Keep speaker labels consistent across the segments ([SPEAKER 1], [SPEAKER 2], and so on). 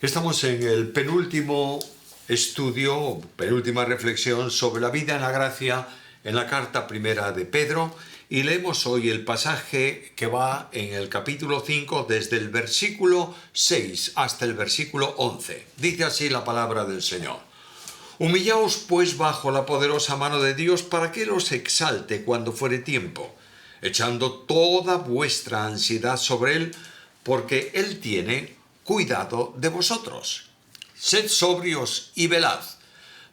[SPEAKER 1] Estamos en el penúltimo estudio, penúltima reflexión sobre la vida en la gracia en la carta primera de Pedro y leemos hoy el pasaje que va en el capítulo 5 desde el versículo 6 hasta el versículo 11. Dice así la palabra del Señor. Humillaos pues bajo la poderosa mano de Dios para que Él os exalte cuando fuere tiempo, echando toda vuestra ansiedad sobre Él, porque Él tiene cuidado de vosotros. Sed sobrios y velad,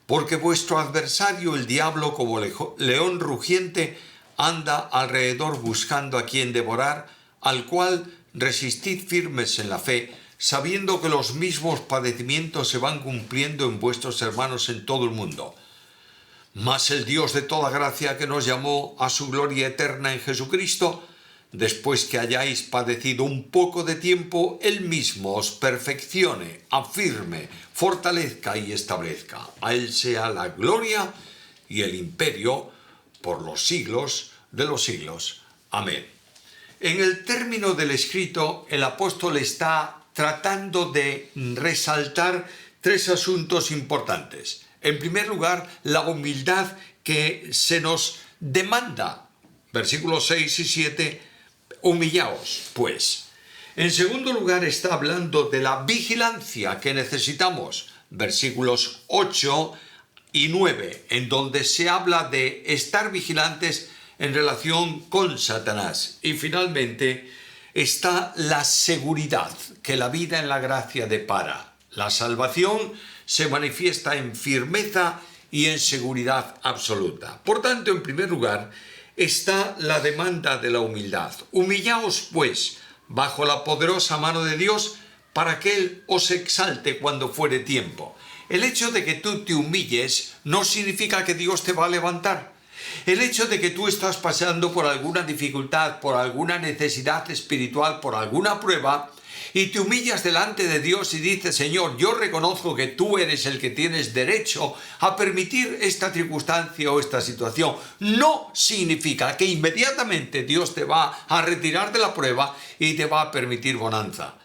[SPEAKER 1] porque vuestro adversario el diablo como león rugiente anda alrededor buscando a quien devorar, al cual resistid firmes en la fe, sabiendo que los mismos padecimientos se van cumpliendo en vuestros hermanos en todo el mundo. Mas el Dios de toda gracia, que nos llamó a su gloria eterna en Jesucristo, después que hayáis padecido un poco de tiempo, Él mismo os perfeccione, afirme, fortalezca y establezca. A Él sea la gloria y el imperio por los siglos de los siglos. Amén. En el término del escrito, el apóstol está tratando de resaltar tres asuntos importantes. En primer lugar, la humildad que se nos demanda. Versículos 6 y 7, humillaos, pues. En segundo lugar, está hablando de la vigilancia que necesitamos. Versículos 8 y 9, en donde se habla de estar vigilantes en relación con Satanás. Y finalmente está la seguridad que la vida en la gracia depara. La salvación se manifiesta en firmeza y en seguridad absoluta. Por tanto, en primer lugar, está la demanda de la humildad. Humillaos, pues, bajo la poderosa mano de Dios, para que Él os exalte cuando fuere tiempo. El hecho de que tú te humilles no significa que Dios te va a levantar. El hecho de que tú estás pasando por alguna dificultad, por alguna necesidad espiritual, por alguna prueba, y te humillas delante de Dios y dices, Señor, yo reconozco que tú eres el que tienes derecho a permitir esta circunstancia o esta situación, no significa que inmediatamente Dios te va a retirar de la prueba y te va a permitir bonanza.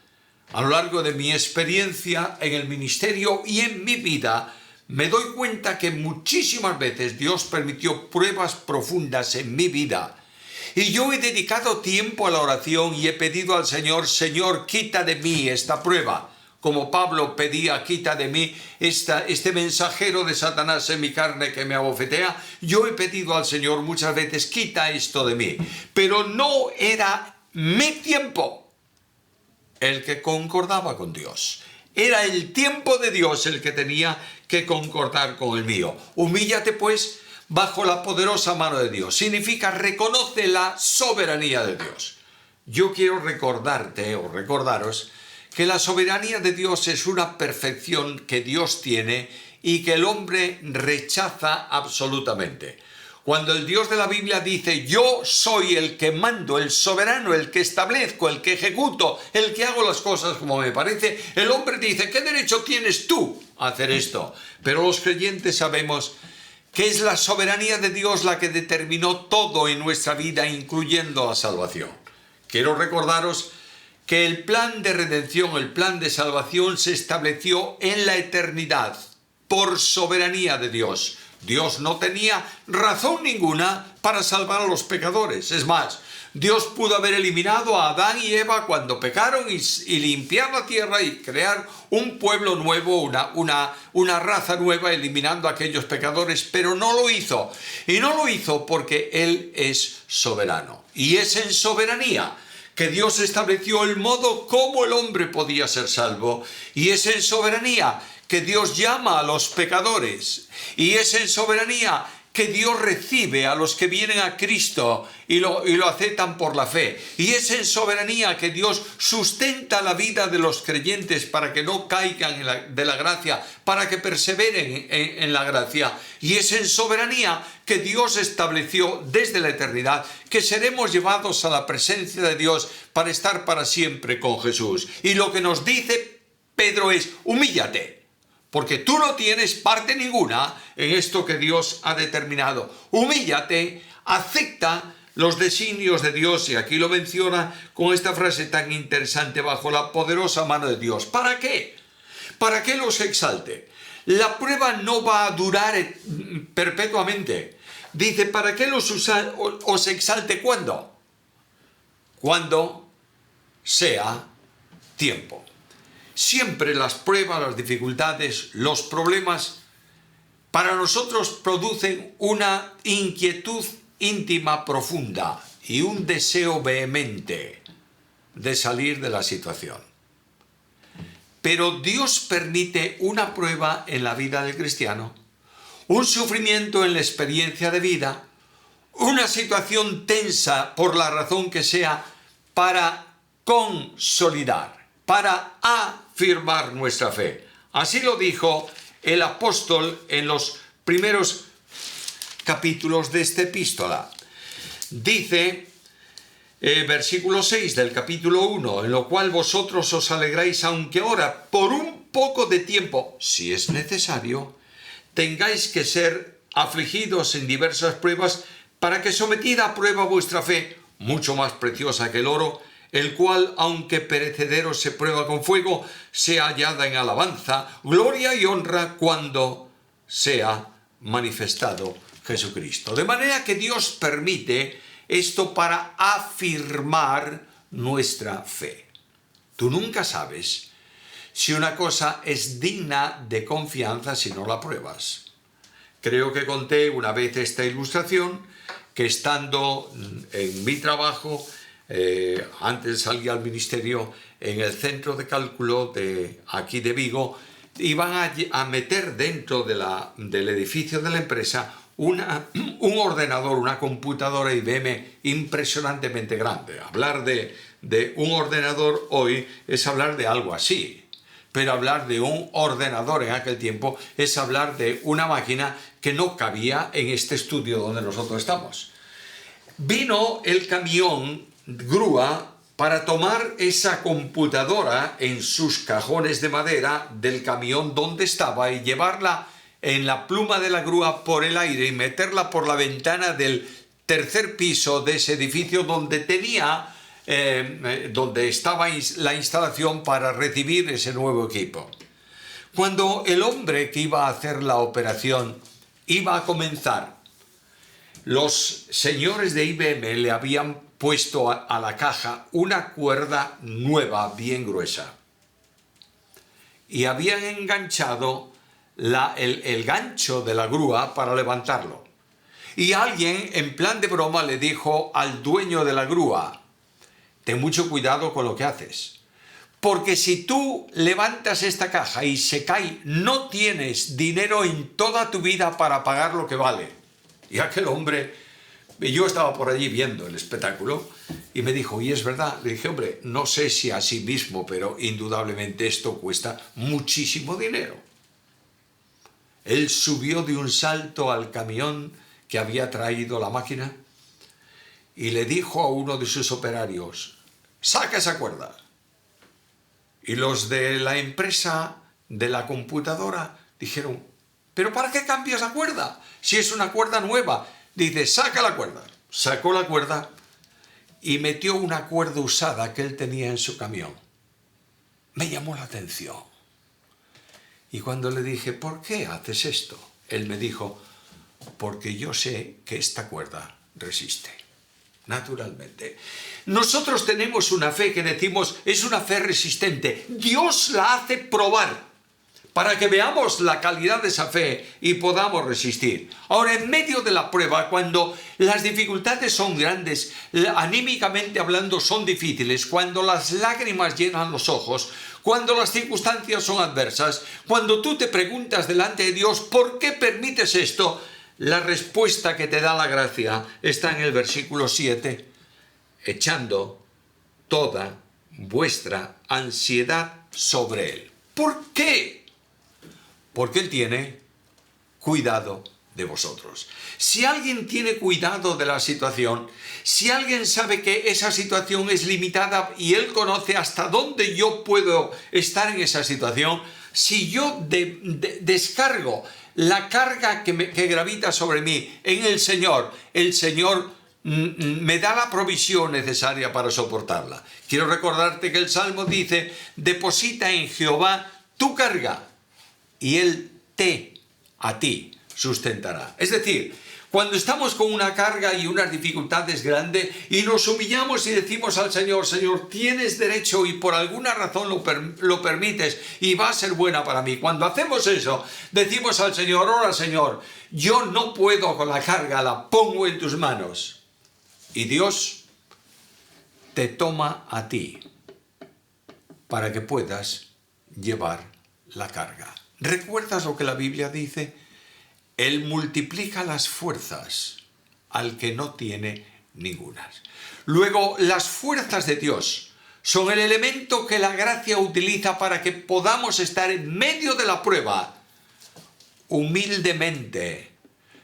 [SPEAKER 1] A lo largo de mi experiencia en el ministerio y en mi vida, me doy cuenta que muchísimas veces Dios permitió pruebas profundas en mi vida. Y yo he dedicado tiempo a la oración y he pedido al Señor, Señor, quita de mí esta prueba. Como Pablo pedía, quita de mí este mensajero de Satanás en mi carne que me abofetea. Yo he pedido al Señor muchas veces, quita esto de mí. Pero no era mi tiempo el que concordaba con Dios. Era el tiempo de Dios el que tenía que concordar con el mío. Humíllate pues bajo la poderosa mano de Dios. Significa reconoce la soberanía de Dios. Yo quiero recordarte o recordaros que la soberanía de Dios es una perfección que Dios tiene y que el hombre rechaza absolutamente. Cuando el Dios de la Biblia dice, yo soy el que mando, el soberano, el que establezco, el que ejecuto, el que hago las cosas como me parece, el hombre dice, ¿qué derecho tienes tú a hacer esto? Pero los creyentes sabemos que es la soberanía de Dios la que determinó todo en nuestra vida, incluyendo la salvación. Quiero recordaros que el plan de redención, el plan de salvación se estableció en la eternidad por soberanía de Dios. Dios no tenía razón ninguna para salvar a los pecadores. Es más, Dios pudo haber eliminado a Adán y Eva cuando pecaron y limpiar la tierra y crear un pueblo nuevo, una raza nueva, eliminando a aquellos pecadores, pero no lo hizo. Y no lo hizo porque Él es soberano. Y es en soberanía que Dios estableció el modo como el hombre podía ser salvo. Y es en soberanía que Dios llama a los pecadores, y es en soberanía que Dios recibe a los que vienen a Cristo y lo aceptan por la fe, y es en soberanía que Dios sustenta la vida de los creyentes para que no caigan de la gracia, para que perseveren en la gracia, y es en soberanía que Dios estableció desde la eternidad que seremos llevados a la presencia de Dios para estar para siempre con Jesús. Y lo que nos dice Pedro es, humíllate, porque tú no tienes parte ninguna en esto que Dios ha determinado. Humíllate, acepta los designios de Dios, y aquí lo menciona con esta frase tan interesante, bajo la poderosa mano de Dios. ¿Para qué? ¿Para qué los exalte? La prueba no va a durar perpetuamente. Dice, ¿para qué os exalte cuándo? Cuando sea tiempo. Siempre las pruebas, las dificultades, los problemas, para nosotros producen una inquietud íntima profunda y un deseo vehemente de salir de la situación. Pero Dios permite una prueba en la vida del cristiano, un sufrimiento en la experiencia de vida, una situación tensa por la razón que sea, para consolidar, para afirmar nuestra fe. Así lo dijo el apóstol en los primeros capítulos de esta epístola. Dice, versículo 6 del capítulo 1, en lo cual vosotros os alegráis, aunque ahora, por un poco de tiempo, si es necesario, tengáis que ser afligidos en diversas pruebas, para que sometida a prueba vuestra fe, mucho más preciosa que el oro, el cual, aunque perecedero se prueba con fuego, sea hallada en alabanza, gloria y honra cuando sea manifestado Jesucristo. De manera que Dios permite esto para afirmar nuestra fe. Tú nunca sabes si una cosa es digna de confianza si no la pruebas. Creo que conté una vez esta ilustración, que estando en mi trabajo, antes salí al ministerio en el centro de cálculo de aquí de Vigo, iban a meter dentro del edificio de la empresa un ordenador, una computadora IBM impresionantemente grande. Hablar de un ordenador hoy es hablar de algo así, pero hablar de un ordenador en aquel tiempo es hablar de una máquina que no cabía en este estudio donde nosotros estamos. Vino el camión grúa para tomar esa computadora en sus cajones de madera del camión donde estaba y llevarla en la pluma de la grúa por el aire y meterla por la ventana del tercer piso de ese edificio donde donde estaba la instalación para recibir ese nuevo equipo. Cuando el hombre que iba a hacer la operación iba a comenzar, los señores de IBM le habían puesto a la caja una cuerda nueva, bien gruesa, y habían enganchado el gancho de la grúa para levantarlo. Y alguien, en plan de broma, le dijo al dueño de la grúa: ten mucho cuidado con lo que haces, porque si tú levantas esta caja y se cae, no tienes dinero en toda tu vida para pagar lo que vale. Y aquel hombre, yo estaba por allí viendo el espectáculo, y me dijo, y es verdad. Le dije, hombre, no sé si así mismo, pero indudablemente esto cuesta muchísimo dinero. Él subió de un salto al camión que había traído la máquina y le dijo a uno de sus operarios: saca esa cuerda. Y los de la empresa de la computadora dijeron: ¿pero para qué cambias la cuerda? Si es una cuerda nueva. Dice: saca la cuerda. Sacó la cuerda y metió una cuerda usada que él tenía en su camión. Me llamó la atención. Y cuando le dije: ¿por qué haces esto? Él me dijo: porque yo sé que esta cuerda resiste. Naturalmente. Nosotros tenemos una fe que decimos es una fe resistente. Dios la hace probar para que veamos la calidad de esa fe y podamos resistir. Ahora, en medio de la prueba, cuando las dificultades son grandes, anímicamente hablando son difíciles, cuando las lágrimas llenan los ojos, cuando las circunstancias son adversas, cuando tú te preguntas delante de Dios, ¿por qué permites esto?, la respuesta que te da la gracia está en el versículo 7, echando toda vuestra ansiedad sobre Él. ¿Por qué? Porque Él tiene cuidado de vosotros. Si alguien tiene cuidado de la situación, si alguien sabe que esa situación es limitada y Él conoce hasta dónde yo puedo estar en esa situación, si yo descargo la carga que gravita sobre mí en el Señor me da la provisión necesaria para soportarla. Quiero recordarte que el Salmo dice: deposita en Jehová tu carga y Él a ti sustentará. Es decir, cuando estamos con una carga y unas dificultades grandes y nos humillamos y decimos al Señor, Señor, tienes derecho y por alguna razón lo permites y va a ser buena para mí. Cuando hacemos eso, decimos al Señor, ahora Señor, yo no puedo con la carga, la pongo en tus manos. Y Dios te toma a ti para que puedas llevar la carga. ¿Recuerdas lo que la Biblia dice? Él multiplica las fuerzas al que no tiene ningunas. Luego, las fuerzas de Dios son el elemento que la gracia utiliza para que podamos estar en medio de la prueba, humildemente,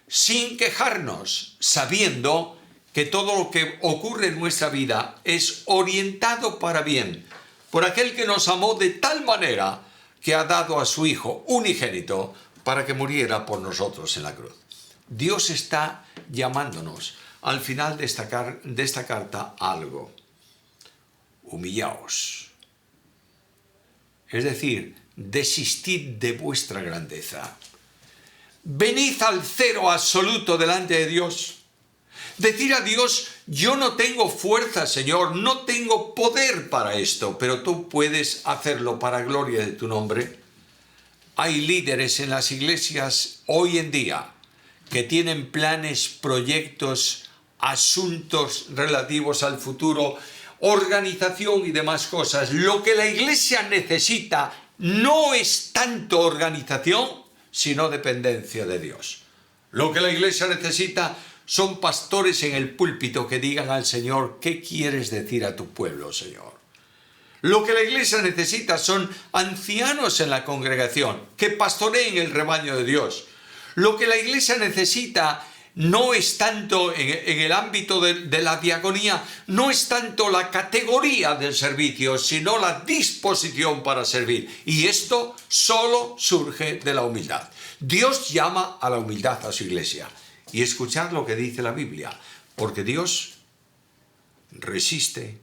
[SPEAKER 1] sin quejarnos, sabiendo que todo lo que ocurre en nuestra vida es orientado para bien, por aquel que nos amó de tal manera que ha dado a su Hijo unigénito para que muriera por nosotros en la cruz. Dios está llamándonos al final de esta carta a algo. Humillaos. Es decir, desistid de vuestra grandeza. Venid al cero absoluto delante de Dios. Decir a Dios, yo no tengo fuerza, Señor, no tengo poder para esto, pero tú puedes hacerlo para gloria de tu nombre. Hay líderes en las iglesias hoy en día que tienen planes, proyectos, asuntos relativos al futuro, organización y demás cosas. Lo que la iglesia necesita no es tanto organización, sino dependencia de Dios. Lo que la iglesia necesita son pastores en el púlpito que digan al Señor, ¿qué quieres decir a tu pueblo, Señor? Lo que la iglesia necesita son ancianos en la congregación que pastoreen el rebaño de Dios. Lo que la iglesia necesita no es tanto en el ámbito de la diaconía, no es tanto la categoría del servicio, sino la disposición para servir. Y esto solo surge de la humildad. Dios llama a la humildad a su iglesia. Y escuchad lo que dice la Biblia, porque Dios resiste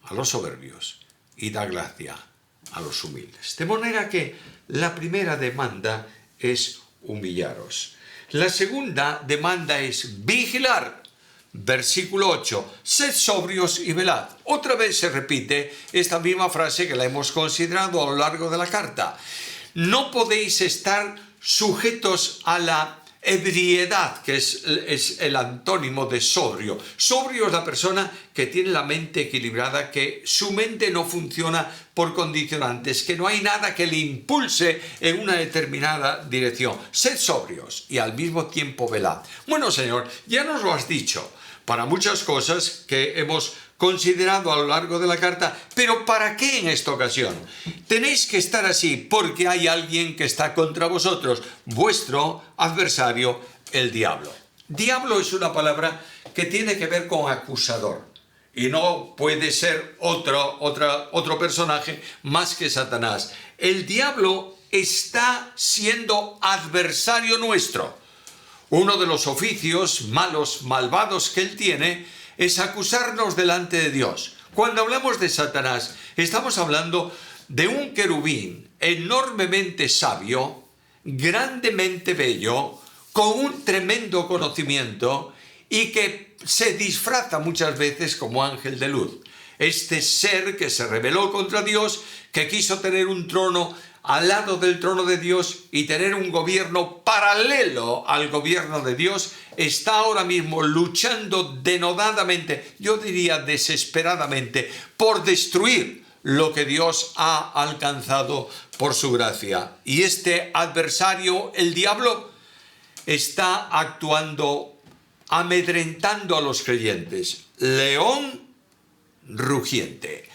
[SPEAKER 1] a los soberbios y da gracia a los humildes. De manera que la primera demanda es humillaros. La segunda demanda es vigilar. Versículo 8. Sed sobrios y velad. Otra vez se repite esta misma frase que la hemos considerado a lo largo de la carta. No podéis estar sujetos a la ebriedad, que es el antónimo de sobrio. Sobrio es la persona que tiene la mente equilibrada, que su mente no funciona por condicionantes, que no hay nada que le impulse en una determinada dirección. Sed sobrios y al mismo tiempo velad. Bueno, Señor, ya nos lo has dicho para muchas cosas que hemos considerado a lo largo de la carta, pero ¿para qué en esta ocasión? Tenéis que estar así porque hay alguien que está contra vosotros, vuestro adversario, el diablo. Diablo es una palabra que tiene que ver con acusador y no puede ser otro personaje más que Satanás. El diablo está siendo adversario nuestro. Uno de los oficios malos, malvados que él tiene es acusarnos delante de Dios. Cuando hablamos de Satanás, estamos hablando de un querubín enormemente sabio, grandemente bello, con un tremendo conocimiento y que se disfraza muchas veces como ángel de luz. Este ser que se rebeló contra Dios, que quiso tener un trono al lado del trono de Dios y tener un gobierno paralelo al gobierno de Dios, está ahora mismo luchando denodadamente, yo diría desesperadamente, por destruir lo que Dios ha alcanzado por su gracia. Y este adversario, el diablo, está actuando, amedrentando a los creyentes. León rugiente.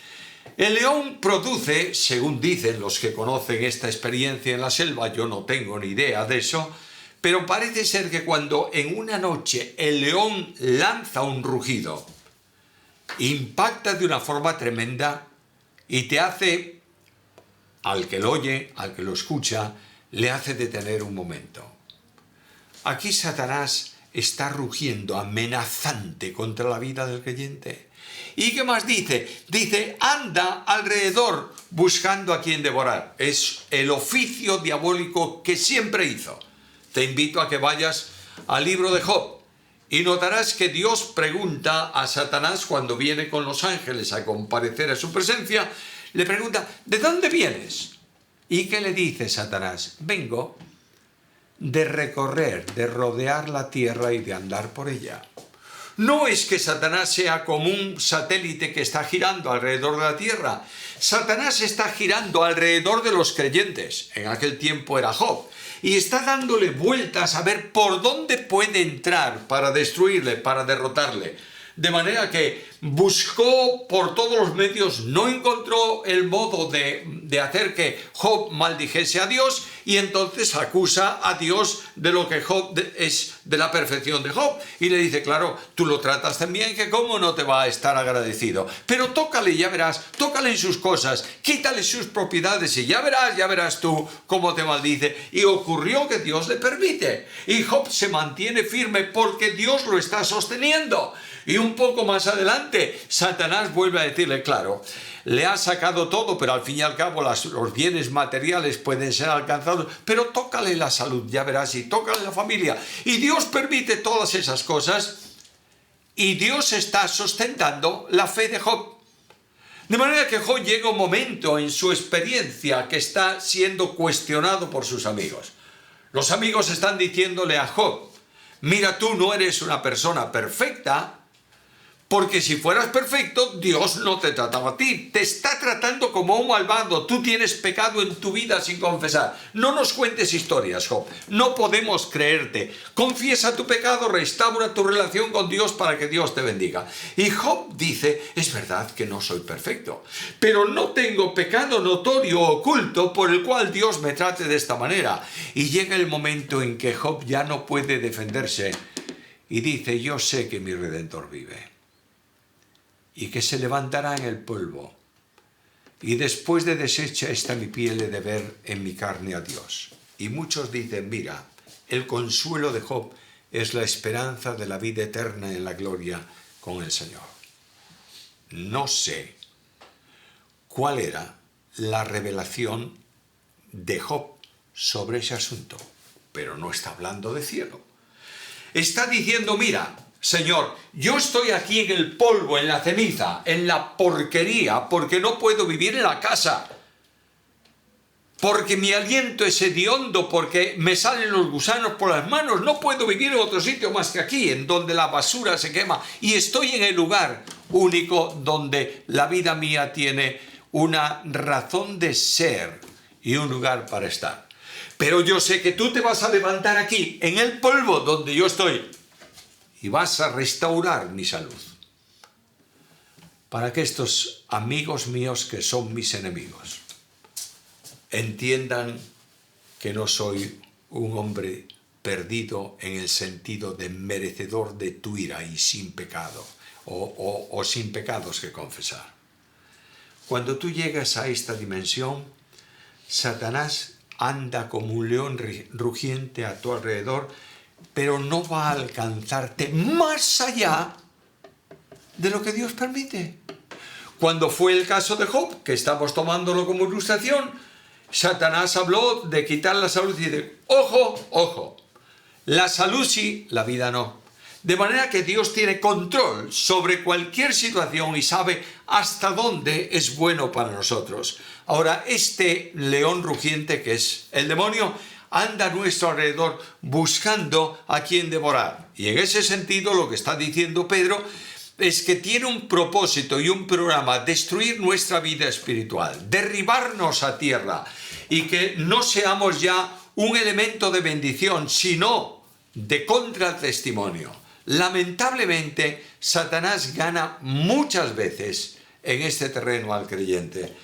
[SPEAKER 1] El león produce, según dicen los que conocen esta experiencia en la selva, yo no tengo ni idea de eso, pero parece ser que cuando en una noche el león lanza un rugido, impacta de una forma tremenda y te hace, al que lo oye, al que lo escucha, le hace detener un momento. Aquí Satanás está rugiendo amenazante contra la vida del creyente. ¿Y qué más dice? Dice, anda alrededor buscando a quien devorar. Es el oficio diabólico que siempre hizo. Te invito a que vayas al libro de Job y notarás que Dios pregunta a Satanás cuando viene con los ángeles a comparecer a su presencia, le pregunta, ¿de dónde vienes? ¿Y qué le dice Satanás? Vengo de recorrer, de rodear la tierra y de andar por ella. No es que Satanás sea como un satélite que está girando alrededor de la tierra. Satanás está girando alrededor de los creyentes. En aquel tiempo era Job. Y está dándole vueltas a ver por dónde puede entrar para destruirle, para derrotarle. De manera que buscó por todos los medios, no encontró el modo de hacer que Job maldijese a Dios y entonces acusa a Dios de lo que Job es, de la perfección de Job. Y le dice, claro, tú lo tratas tan bien que cómo no te va a estar agradecido. Pero tócale, ya verás, tócale en sus cosas, quítale sus propiedades y ya verás tú cómo te maldice. Y ocurrió que Dios le permite. Y Job se mantiene firme porque Dios lo está sosteniendo. Y un poco más adelante, Satanás vuelve a decirle, claro, le ha sacado todo, pero al fin y al cabo los bienes materiales pueden ser alcanzados, pero tócale la salud, ya verás, y tócale la familia. Y Dios permite todas esas cosas, y Dios está sustentando la fe de Job. De manera que Job llega un momento en su experiencia que está siendo cuestionado por sus amigos. Los amigos están diciéndole a Job, mira, tú no eres una persona perfecta, porque si fueras perfecto, Dios no te trataba a ti. Te está tratando como un malvado. Tú tienes pecado en tu vida sin confesar. No nos cuentes historias, Job. No podemos creerte. Confiesa tu pecado, restaura tu relación con Dios para que Dios te bendiga. Y Job dice, es verdad que no soy perfecto, pero no tengo pecado notorio o oculto por el cual Dios me trate de esta manera. Y llega el momento en que Job ya no puede defenderse y dice, yo sé que mi Redentor vive y que se levantará en el polvo, y después de deshecha está mi piel, he de ver en mi carne a Dios. Y muchos dicen, mira, el consuelo de Job es la esperanza de la vida eterna en la gloria con el Señor. No sé cuál era la revelación de Job sobre ese asunto, pero no está hablando de cielo. Está diciendo, mira, Señor, yo estoy aquí en el polvo, en la ceniza, en la porquería, porque no puedo vivir en la casa, porque mi aliento es hediondo, porque me salen los gusanos por las manos, no puedo vivir en otro sitio más que aquí, en donde la basura se quema, y estoy en el lugar único donde la vida mía tiene una razón de ser y un lugar para estar. Pero yo sé que tú te vas a levantar aquí, en el polvo donde yo estoy, y vas a restaurar mi salud, para que estos amigos míos que son mis enemigos entiendan que no soy un hombre perdido en el sentido de merecedor de tu ira y sin pecado, o sin pecados que confesar. Cuando tú llegas a esta dimensión, Satanás anda como un león rugiente a tu alrededor, pero no va a alcanzarte más allá de lo que Dios permite. Cuando fue el caso de Job, que estamos tomándolo como ilustración, Satanás habló de quitar la salud y de, ojo, la salud sí, la vida no. De manera que Dios tiene control sobre cualquier situación y sabe hasta dónde es bueno para nosotros. Ahora, este león rugiente que es el demonio, anda a nuestro alrededor buscando a quien devorar. Y en ese sentido lo que está diciendo Pedro es que tiene un propósito y un programa: destruir nuestra vida espiritual, derribarnos a tierra y que no seamos ya un elemento de bendición, sino de contratestimonio. Lamentablemente, Satanás gana muchas veces en este terreno al creyente.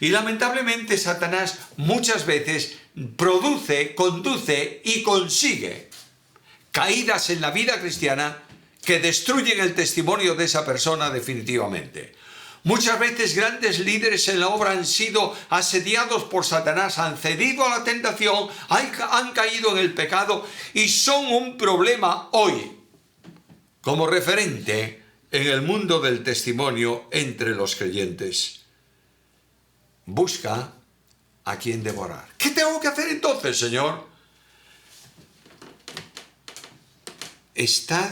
[SPEAKER 1] Y lamentablemente Satanás muchas veces produce, conduce y consigue caídas en la vida cristiana que destruyen el testimonio de esa persona definitivamente. Muchas veces grandes líderes en la obra han sido asediados por Satanás, han cedido a la tentación, han caído en el pecado y son un problema hoy como referente en el mundo del testimonio entre los creyentes. Busca a quien devorar. ¿Qué tengo que hacer entonces, Señor? Estad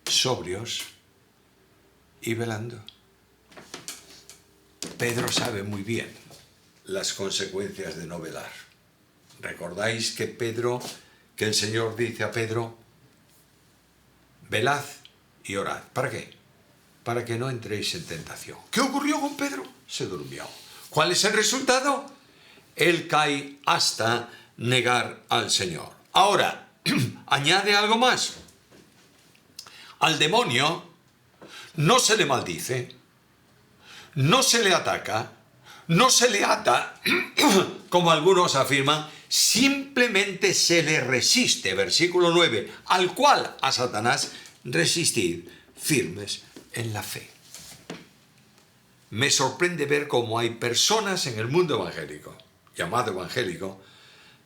[SPEAKER 1] sobrios y velando. Pedro sabe muy bien las consecuencias de no velar. ¿Recordáis que el Señor dice a Pedro, velad y orad? ¿Para qué? Para que no entréis en tentación. ¿Qué ocurrió con Pedro? Se durmió. ¿Cuál es el resultado? Él cae hasta negar al Señor. Ahora, añade algo más. Al demonio no se le maldice, no se le ataca, no se le ata, como algunos afirman, simplemente se le resiste. Versículo 9, al cual a Satanás resistid firmes en la fe. Me sorprende ver cómo hay personas en el mundo evangélico, llamado evangélico,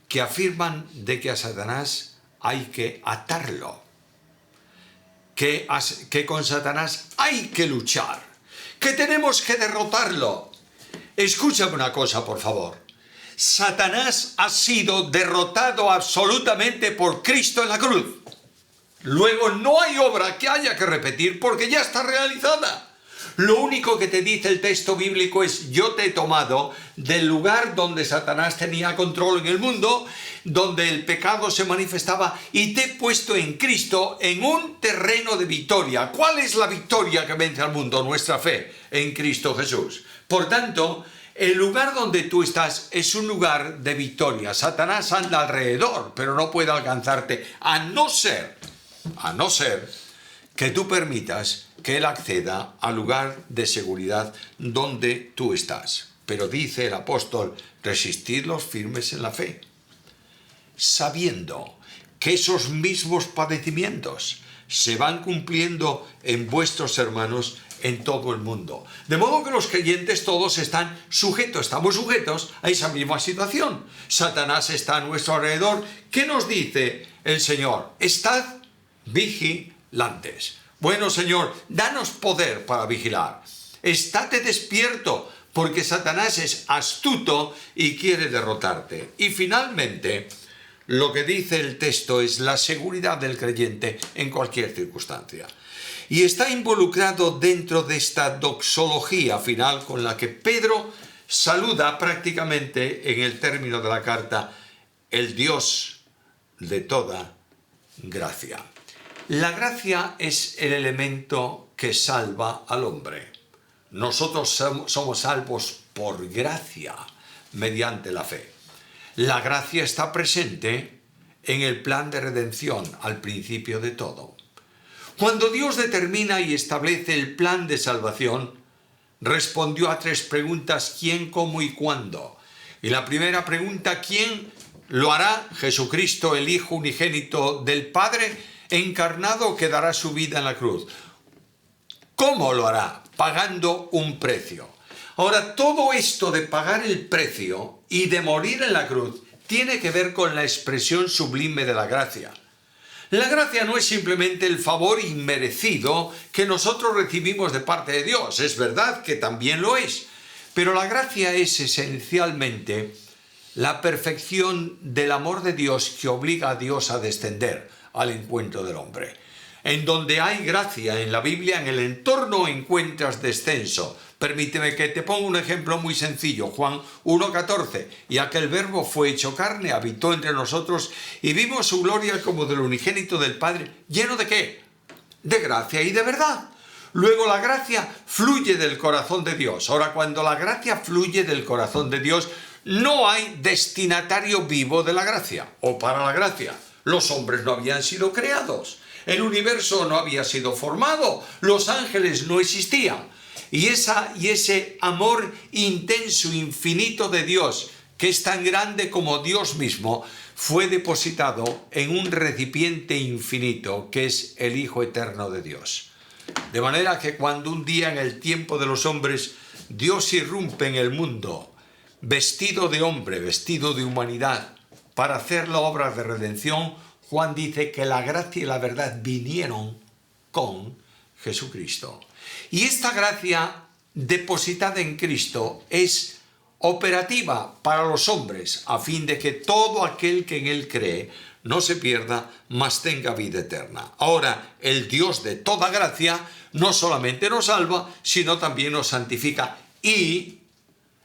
[SPEAKER 1] que afirman de que a Satanás hay que atarlo, que con Satanás hay que luchar, que tenemos que derrotarlo. Escúchame una cosa, por favor. Satanás ha sido derrotado absolutamente por Cristo en la cruz. Luego no hay obra que haya que repetir porque ya está realizada. Lo único que te dice el texto bíblico es: yo te he tomado del lugar donde Satanás tenía control en el mundo, donde el pecado se manifestaba, y te he puesto en Cristo en un terreno de victoria. ¿Cuál es la victoria que vence al mundo? Nuestra fe en Cristo Jesús. Por tanto, el lugar donde tú estás es un lugar de victoria. Satanás anda alrededor, pero no puede alcanzarte, a no ser que tú permitas que él acceda al lugar de seguridad donde tú estás. Pero dice el apóstol, resistidlos firmes en la fe, sabiendo que esos mismos padecimientos se van cumpliendo en vuestros hermanos en todo el mundo. De modo que los creyentes todos estamos sujetos a esa misma situación. Satanás está a nuestro alrededor. ¿Qué nos dice el Señor? Estad vigilantes. Bueno, Señor, danos poder para vigilar. Estate despierto, porque Satanás es astuto y quiere derrotarte. Y finalmente, lo que dice el texto es la seguridad del creyente en cualquier circunstancia. Y está involucrado dentro de esta doxología final con la que Pedro saluda prácticamente en el término de la carta el Dios de toda gracia. La gracia es el elemento que salva al hombre. Nosotros somos salvos por gracia, mediante la fe. La gracia está presente en el plan de redención al principio de todo. Cuando Dios determina y establece el plan de salvación, respondió a 3 preguntas: ¿quién, cómo y cuándo? Y la primera pregunta: ¿quién lo hará? Jesucristo, el Hijo unigénito del Padre, encarnado, que dará su vida en la cruz. ¿Cómo lo hará? Pagando un precio. Ahora, todo esto de pagar el precio y de morir en la cruz tiene que ver con la expresión sublime de la gracia. La gracia no es simplemente el favor inmerecido que nosotros recibimos de parte de Dios. Es verdad que también lo es, pero la gracia es esencialmente la perfección del amor de Dios que obliga a Dios a descender al encuentro del hombre. En donde hay gracia en la Biblia, en el entorno encuentras descenso. Permíteme que te ponga un ejemplo muy sencillo. Juan 1:14. Y aquel verbo fue hecho carne, habitó entre nosotros y vimos su gloria como del unigénito del Padre. ¿Lleno de qué? De gracia y de verdad. Luego la gracia fluye del corazón de Dios. Ahora, cuando la gracia fluye del corazón de Dios, no hay destinatario vivo de la gracia o para la gracia. Los hombres no habían sido creados. El universo no había sido formado. Los ángeles no existían. Y ese amor intenso, infinito de Dios, que es tan grande como Dios mismo, fue depositado en un recipiente infinito, que es el Hijo eterno de Dios. De manera que cuando un día en el tiempo de los hombres, Dios irrumpe en el mundo, vestido de hombre, vestido de humanidad, para hacer la obra de redención, Juan dice que la gracia y la verdad vinieron con Jesucristo. Y esta gracia depositada en Cristo es operativa para los hombres, a fin de que todo aquel que en él cree no se pierda, mas tenga vida eterna. Ahora, el Dios de toda gracia no solamente nos salva, sino también nos santifica y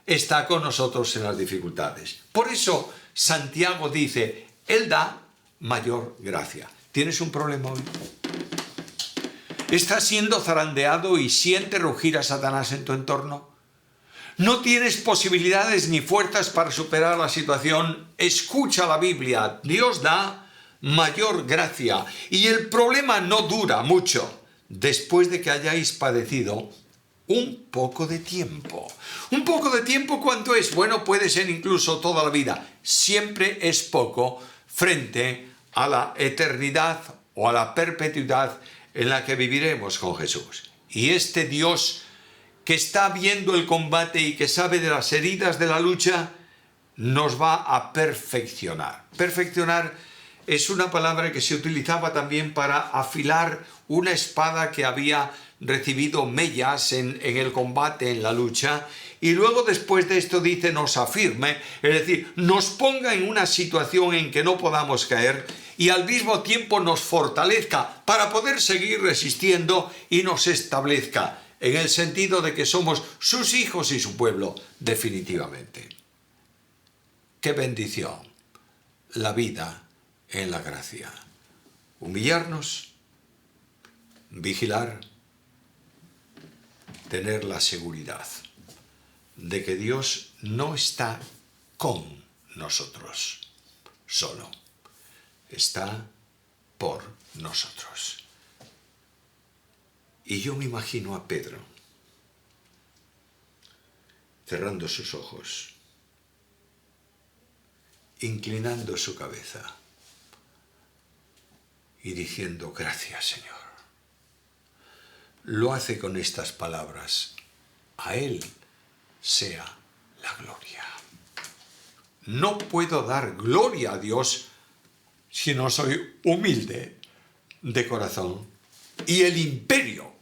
[SPEAKER 1] está con nosotros en las dificultades. Por eso Santiago dice, Él da mayor gracia. ¿Tienes un problema hoy? ¿Estás siendo zarandeado y sientes rugir a Satanás en tu entorno? ¿No tienes posibilidades ni fuerzas para superar la situación? Escucha la Biblia. Dios da mayor gracia y el problema no dura mucho después de que hayáis padecido un poco de tiempo. ¿Un poco de tiempo cuánto es? Bueno, puede ser incluso toda la vida. Siempre es poco frente a la eternidad o a la perpetuidad en la que viviremos con Jesús. Y este Dios que está viendo el combate y que sabe de las heridas de la lucha, nos va a perfeccionar. Perfeccionar es una palabra que se utilizaba también para afilar una espada que había recibido mellas en el combate, en la lucha, y luego después de esto dice nos afirme, es decir, nos ponga en una situación en que no podamos caer y al mismo tiempo nos fortalezca para poder seguir resistiendo y nos establezca en el sentido de que somos sus hijos y su pueblo definitivamente. ¡Qué bendición! La vida en la gracia. Humillarnos, vigilar, tener la seguridad de que Dios no está con nosotros solo, está por nosotros. Y yo me imagino a Pedro cerrando sus ojos, inclinando su cabeza y diciendo gracias, Señor. Lo hace con estas palabras: a Él sea la gloria. No puedo dar gloria a Dios si no soy humilde de corazón. Y el imperio,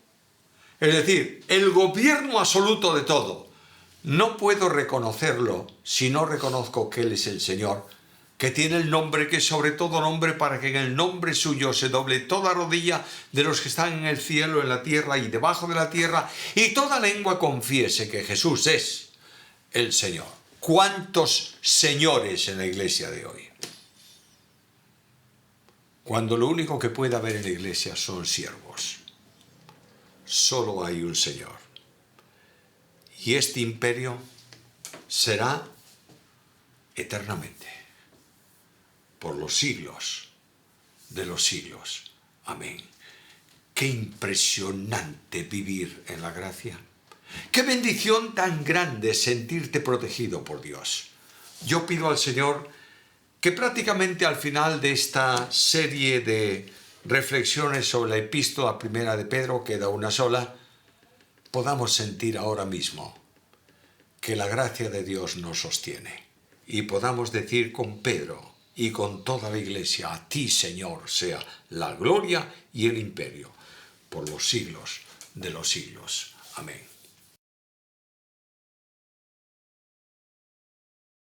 [SPEAKER 1] es decir, el gobierno absoluto de todo, no puedo reconocerlo si no reconozco que Él es el Señor, que tiene el nombre que es sobre todo nombre, para que en el nombre suyo se doble toda rodilla de los que están en el cielo, en la tierra y debajo de la tierra, y toda lengua confiese que Jesús es el Señor. ¿Cuántos señores en la iglesia de hoy? Cuando lo único que puede haber en la iglesia son siervos. Solo hay un Señor. Y este imperio será eternamente, por los siglos de los siglos. Amén. Qué impresionante vivir en la gracia. Qué bendición tan grande sentirte protegido por Dios. Yo pido al Señor que prácticamente al final de esta serie de reflexiones sobre la epístola primera de Pedro, queda una sola, podamos sentir ahora mismo que la gracia de Dios nos sostiene y podamos decir con Pedro y con toda la iglesia: a ti, Señor, sea la gloria y el imperio por los siglos de los siglos. Amén.